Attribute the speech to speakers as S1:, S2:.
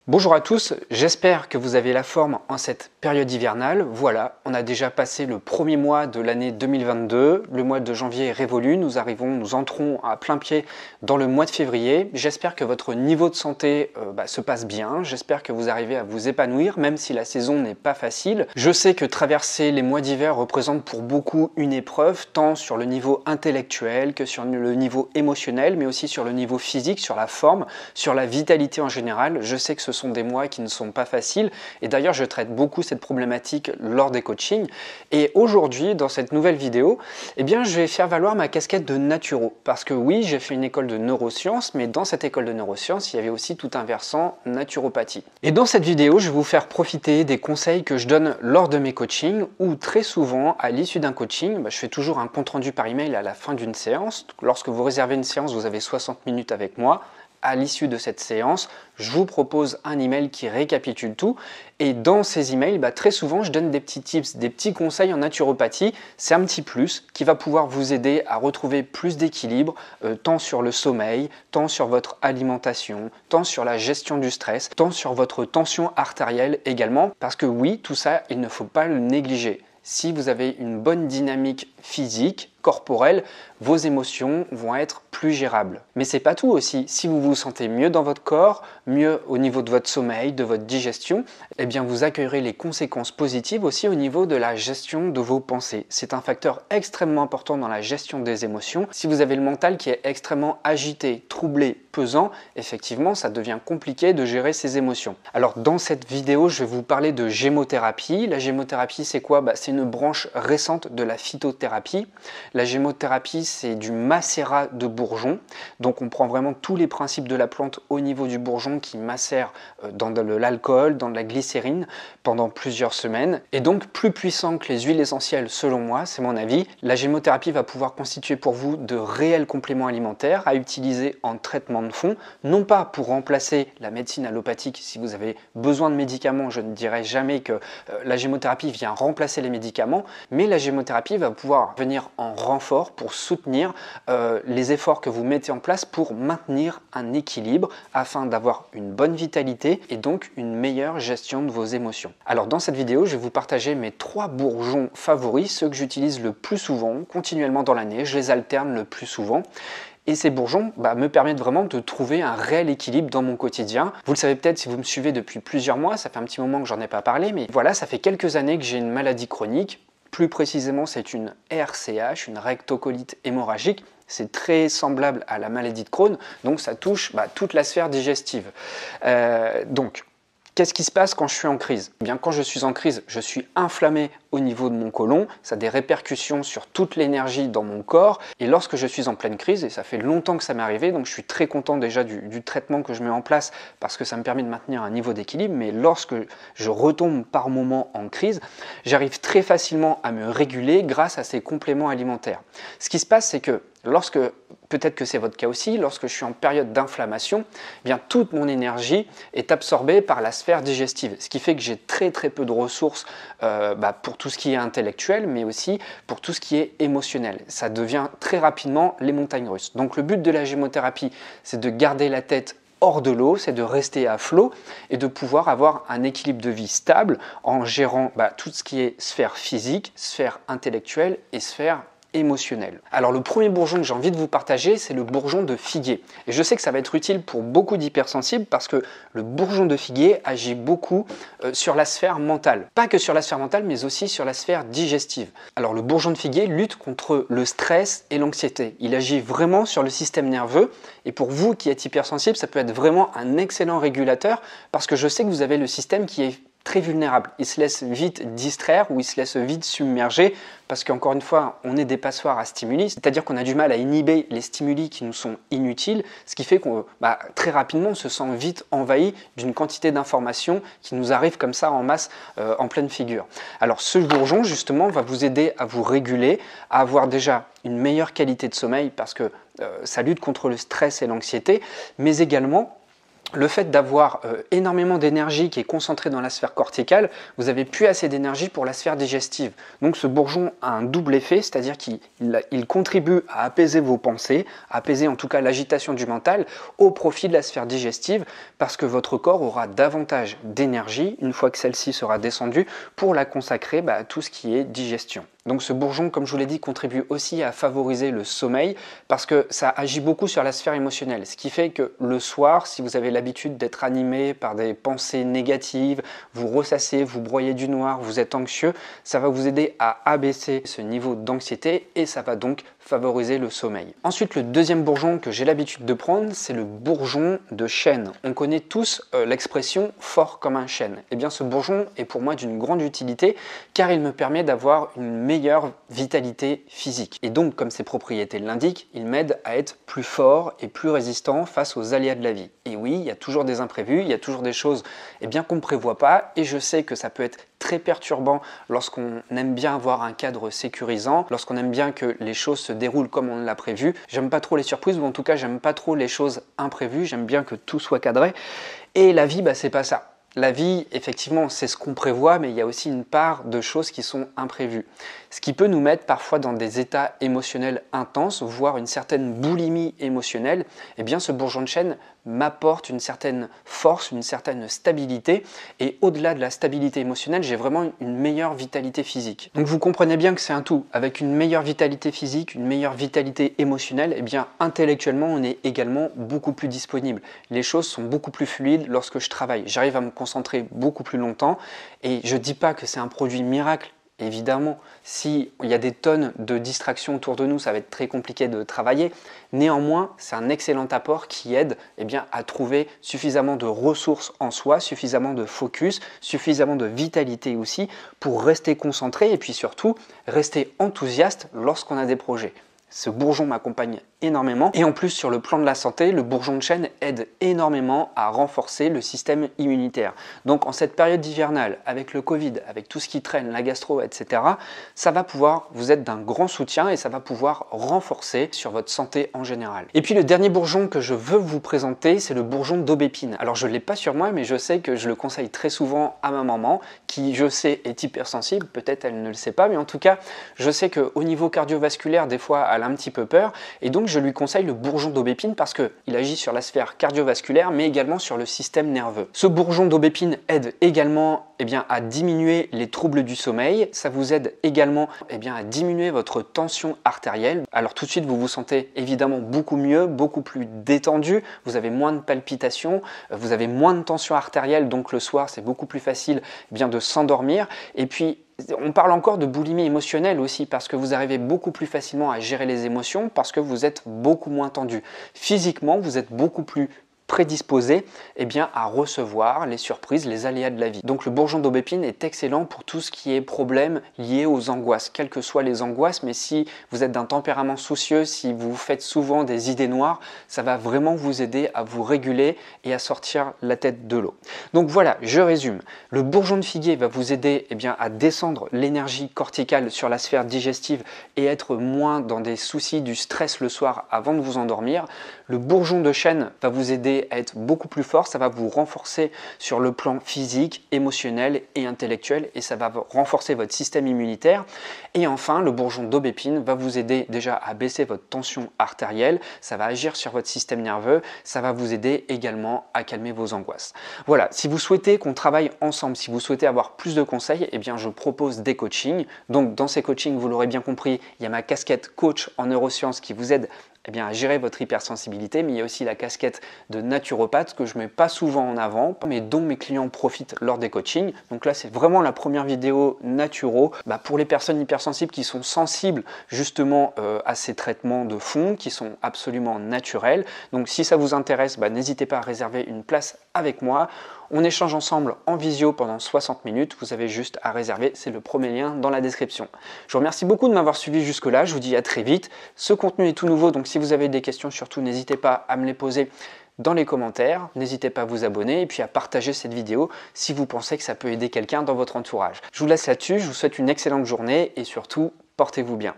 S1: Bonjour à tous, j'espère que vous avez la forme en cette période hivernale. Voilà, on a déjà passé le premier mois de l'année 2022, le mois de janvier est révolu, nous entrons à plein pied dans le mois de février. J'espère que votre niveau de santé se passe bien, j'espère que vous arrivez à vous épanouir, même si la saison n'est pas facile. Je sais que traverser les mois d'hiver représente pour beaucoup une épreuve, tant sur le niveau intellectuel que sur le niveau émotionnel, mais aussi sur le niveau physique, sur la forme, sur la vitalité en général. Je sais que ce sont des mois qui ne sont pas faciles et d'ailleurs je traite beaucoup cette problématique lors des coachings et aujourd'hui dans cette nouvelle vidéo je vais faire valoir ma casquette de naturo parce que oui, j'ai fait une école de neurosciences, mais dans cette école de neurosciences il y avait aussi tout un versant naturopathie. Et dans cette vidéo je vais vous faire profiter des conseils que je donne lors de mes coachings ou très souvent à l'issue d'un coaching, je fais toujours un compte rendu par email à la fin d'une séance. Lorsque vous réservez une séance, vous avez 60 minutes avec moi. À l'issue de cette séance, je vous propose un email qui récapitule tout et dans ces emails, très souvent je donne des petits tips, des petits conseils en naturopathie. C'est un petit plus qui va pouvoir vous aider à retrouver plus d'équilibre, tant sur le sommeil, tant sur votre alimentation, tant sur la gestion du stress, tant sur votre tension artérielle également, parce que oui, tout ça, il ne faut pas le négliger. Si vous avez une bonne dynamique physique, corporelle, vos émotions vont être plus gérables. Mais c'est pas tout aussi. Si vous vous sentez mieux dans votre corps, mieux au niveau de votre sommeil, de votre digestion, vous accueillerez les conséquences positives aussi au niveau de la gestion de vos pensées. C'est un facteur extrêmement important dans la gestion des émotions. Si vous avez le mental qui est extrêmement agité, troublé, pesant, effectivement, ça devient compliqué de gérer ses émotions. Alors dans cette vidéo, je vais vous parler de gémothérapie. La gémothérapie, c'est quoi? C'est une branche récente de la phytothérapie. La gémothérapie, c'est du macérat de bourgeons. Donc on prend vraiment tous les principes de la plante au niveau du bourgeon qui macère dans de l'alcool, dans de la glycérine pendant plusieurs semaines. Et donc plus puissant que les huiles essentielles selon moi, c'est mon avis, la gémothérapie va pouvoir constituer pour vous de réels compléments alimentaires à utiliser en traitement de fond, non pas pour remplacer la médecine allopathique. Si vous avez besoin de médicaments, je ne dirais jamais que la gémothérapie vient remplacer les médicaments, mais la gémothérapie va pouvoir venir en renfort pour soutenir les efforts que vous mettez en place pour maintenir un équilibre afin d'avoir une bonne vitalité et donc une meilleure gestion de vos émotions. Alors dans cette vidéo, je vais vous partager mes 3 bourgeons favoris, ceux que j'utilise le plus souvent, continuellement dans l'année, je les alterne le plus souvent. Et ces bourgeons me permettent vraiment de trouver un réel équilibre dans mon quotidien. Vous le savez peut-être si vous me suivez depuis plusieurs mois, ça fait un petit moment que j'en ai pas parlé, mais voilà, ça fait quelques années que j'ai une maladie chronique. Plus précisément, c'est une RCH, une rectocolite hémorragique. C'est très semblable à la maladie de Crohn, donc ça touche toute la sphère digestive. Qu'est-ce qui se passe quand je suis en crise? Quand je suis en crise, je suis inflammé au niveau de mon côlon, ça a des répercussions sur toute l'énergie dans mon corps, et lorsque je suis en pleine crise, et ça fait longtemps que ça m'est arrivé, donc je suis très content déjà du traitement que je mets en place, parce que ça me permet de maintenir un niveau d'équilibre, mais lorsque je retombe par moment en crise, j'arrive très facilement à me réguler grâce à ces compléments alimentaires. Ce qui se passe, c'est que lorsque, peut-être que c'est votre cas aussi, lorsque je suis en période d'inflammation, toute mon énergie est absorbée par la sphère digestive, ce qui fait que j'ai très peu de ressources pour tout ce qui est intellectuel, mais aussi pour tout ce qui est émotionnel. Ça devient très rapidement les montagnes russes. Donc le but de la gémothérapie, c'est de garder la tête hors de l'eau, c'est de rester à flot et de pouvoir avoir un équilibre de vie stable en gérant tout ce qui est sphère physique, sphère intellectuelle et sphère émotionnel. Alors le premier bourgeon que j'ai envie de vous partager, c'est le bourgeon de figuier. Et je sais que ça va être utile pour beaucoup d'hypersensibles parce que le bourgeon de figuier agit beaucoup sur la sphère mentale. Pas que sur la sphère mentale, mais aussi sur la sphère digestive. Alors le bourgeon de figuier lutte contre le stress et l'anxiété. Il agit vraiment sur le système nerveux et pour vous qui êtes hypersensible, ça peut être vraiment un excellent régulateur parce que je sais que vous avez le système qui est très vulnérable. Il se laisse vite distraire ou il se laisse vite submerger parce qu'encore une fois, on est des passoires à stimuli, c'est-à-dire qu'on a du mal à inhiber les stimuli qui nous sont inutiles, ce qui fait qu'on très rapidement on se sent vite envahi d'une quantité d'informations qui nous arrivent comme ça en masse en pleine figure. Alors ce bourgeon justement va vous aider à vous réguler, à avoir déjà une meilleure qualité de sommeil parce que ça lutte contre le stress et l'anxiété, mais également le fait d'avoir énormément d'énergie qui est concentrée dans la sphère corticale, vous n'avez plus assez d'énergie pour la sphère digestive. Donc ce bourgeon a un double effet, c'est-à-dire qu'il contribue à apaiser vos pensées, à apaiser en tout cas l'agitation du mental au profit de la sphère digestive, parce que votre corps aura davantage d'énergie, une fois que celle-ci sera descendue, pour la consacrer à tout ce qui est digestion. Donc ce bourgeon, comme je vous l'ai dit, contribue aussi à favoriser le sommeil parce que ça agit beaucoup sur la sphère émotionnelle. Ce qui fait que le soir, si vous avez l'habitude d'être animé par des pensées négatives, vous ressassez, vous broyez du noir, vous êtes anxieux, ça va vous aider à abaisser ce niveau d'anxiété et ça va donc favoriser le sommeil. Ensuite, le deuxième bourgeon que j'ai l'habitude de prendre, c'est le bourgeon de chêne. On connaît tous l'expression « fort comme un chêne ». Eh bien, ce bourgeon est pour moi d'une grande utilité car il me permet d'avoir une meilleure vitalité physique. Et donc, comme ses propriétés l'indiquent, il m'aide à être plus fort et plus résistant face aux aléas de la vie. Et oui, il y a toujours des imprévus, il y a toujours des choses qu'on ne prévoit pas et je sais que ça peut être très perturbant lorsqu'on aime bien avoir un cadre sécurisant, lorsqu'on aime bien que les choses se déroulent comme on l'a prévu. J'aime pas trop les surprises ou en tout cas j'aime pas trop les choses imprévues, j'aime bien que tout soit cadré. Et la vie, c'est pas ça. La vie, effectivement, c'est ce qu'on prévoit, mais il y a aussi une part de choses qui sont imprévues. Ce qui peut nous mettre parfois dans des états émotionnels intenses, voire une certaine boulimie émotionnelle. Eh bien, ce bourgeon de chêne m'apporte une certaine force, une certaine stabilité. Et au-delà de la stabilité émotionnelle, j'ai vraiment une meilleure vitalité physique. Donc vous comprenez bien que c'est un tout. Avec une meilleure vitalité physique, une meilleure vitalité émotionnelle, eh bien, intellectuellement, on est également beaucoup plus disponible. Les choses sont beaucoup plus fluides lorsque je travaille. J'arrive à me concentrer beaucoup plus longtemps et je ne dis pas que c'est un produit miracle. Évidemment, s'il y a des tonnes de distractions autour de nous, ça va être très compliqué de travailler. Néanmoins, c'est un excellent apport qui aide à trouver suffisamment de ressources en soi, suffisamment de focus, suffisamment de vitalité aussi pour rester concentré et puis surtout rester enthousiaste lorsqu'on a des projets. Ce bourgeon m'accompagne énormément et en plus sur le plan de la santé, le bourgeon de chêne aide énormément à renforcer le système immunitaire. Donc en cette période hivernale, avec le Covid, avec tout ce qui traîne, la gastro, etc., ça va pouvoir vous être d'un grand soutien et ça va pouvoir renforcer sur votre santé en général. Et puis le dernier bourgeon que je veux vous présenter, c'est le bourgeon d'aubépine. Alors je ne l'ai pas sur moi, mais je sais que je le conseille très souvent à ma maman, qui je sais est hypersensible, peut-être elle ne le sait pas, mais en tout cas, je sais qu'au niveau cardiovasculaire, des fois, elle a un petit peu peur et donc je lui conseille le bourgeon d'aubépine parce qu'il agit sur la sphère cardiovasculaire mais également sur le système nerveux. Ce bourgeon d'aubépine aide également à diminuer les troubles du sommeil. Ça vous aide également à diminuer votre tension artérielle. Alors tout de suite vous vous sentez évidemment beaucoup mieux, beaucoup plus détendu, vous avez moins de palpitations, vous avez moins de tension artérielle donc le soir c'est beaucoup plus facile de s'endormir et puis on parle encore de boulimie émotionnelle aussi parce que vous arrivez beaucoup plus facilement à gérer les émotions parce que vous êtes beaucoup moins tendu. Physiquement, vous êtes beaucoup plus prédisposé à recevoir les surprises, les aléas de la vie. Donc le bourgeon d'aubépine est excellent pour tout ce qui est problème lié aux angoisses, quelles que soient les angoisses, mais si vous êtes d'un tempérament soucieux, si vous faites souvent des idées noires, ça va vraiment vous aider à vous réguler et à sortir la tête de l'eau. Donc voilà, je résume. Le bourgeon de figuier va vous aider à descendre l'énergie corticale sur la sphère digestive et être moins dans des soucis du stress le soir avant de vous endormir. Le bourgeon de chêne va vous aider à être beaucoup plus fort, ça va vous renforcer sur le plan physique, émotionnel et intellectuel et ça va renforcer votre système immunitaire. Et enfin, le bourgeon d'aubépine va vous aider déjà à baisser votre tension artérielle, ça va agir sur votre système nerveux, ça va vous aider également à calmer vos angoisses. Voilà, si vous souhaitez qu'on travaille ensemble, si vous souhaitez avoir plus de conseils, je propose des coachings. Donc dans ces coachings, vous l'aurez bien compris, il y a ma casquette coach en neurosciences qui vous aide à gérer votre hypersensibilité, mais il y a aussi la casquette de naturopathe que je ne mets pas souvent en avant, mais dont mes clients profitent lors des coachings. Donc là, c'est vraiment la première vidéo naturo pour les personnes hypersensibles qui sont sensibles justement à ces traitements de fond, qui sont absolument naturels. Donc si ça vous intéresse, n'hésitez pas à réserver une place avec moi. On échange ensemble en visio pendant 60 minutes. Vous avez juste à réserver, c'est le premier lien dans la description. Je vous remercie beaucoup de m'avoir suivi jusque-là. Je vous dis à très vite. Ce contenu est tout nouveau, donc si vous avez des questions, surtout n'hésitez pas à me les poser dans les commentaires. N'hésitez pas à vous abonner et puis à partager cette vidéo si vous pensez que ça peut aider quelqu'un dans votre entourage. Je vous laisse là-dessus. Je vous souhaite une excellente journée et surtout, portez-vous bien.